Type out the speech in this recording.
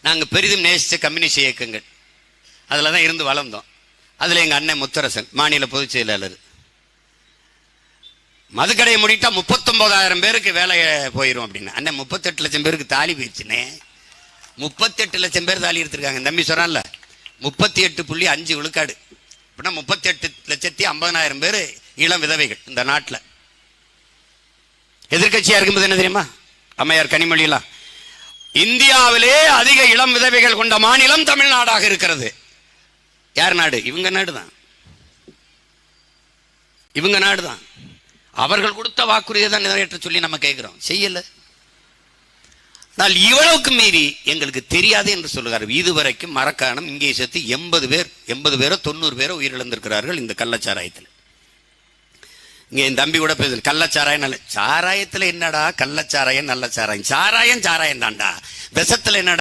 நாங்கள் பெரிதும் நேசித்த கம்யூனிஸ்ட் இயக்கங்கள் அதில் தான் இருந்து வளர்ந்தோம். அதில் எங்கள் அண்ணன் முத்தரசன் மாநில பொதுச் செயலாளர். மதுக்கடையை முடிட்டா 39,000 பேருக்கு வேலை போயிடும் அப்படின்னு. அண்ணன் 38 லட்சம் பேருக்கு தாலி போயிடுச்சுன்னே. 38 லட்சம் பேர் தாலி எடுத்திருக்காங்க. தம்பி சொல்றான்ல 38.5 விழுக்காடு அப்படின்னா 38,50,000 பேர் இளம் விதவைகள் இந்த நாட்டில். எதிர்கட்சியா இருக்கும்போது என்ன தெரியுமா, அம்மையார் கனிமொழியெல்லாம் இந்தியாவிலே அதிக இளம் விதவைகள் கொண்ட மாநிலம் தமிழ்நாடாக இருக்கிறது. யார் நாடு? இவங்க நாடு தான். இவங்க நாடு தான். அவர்கள் கொடுத்த வாக்குறுதியை தான் நிறைவேற்ற சொல்லி நம்ம கேட்கிறோம், செய்யல. ஆனால் இவ்வளவுக்கு மீறி எங்களுக்கு தெரியாது என்று சொல்லுகிறார். இதுவரைக்கும் மரக்காணம் இங்கே சேர்த்து 80 பேரோ 90 பேரோ உயிரிழந்திருக்கிறார்கள் இந்த கள்ளச்சாராயத்தில். இங்க என் தம்பி கூட பேசு, கள்ளச்சாராயம் நல்ல சாராயத்துல என்னடா கள்ளச்சாராயம் நல்ல சாராயம், சாராயம் தாண்டா, விஷத்துல என்னடா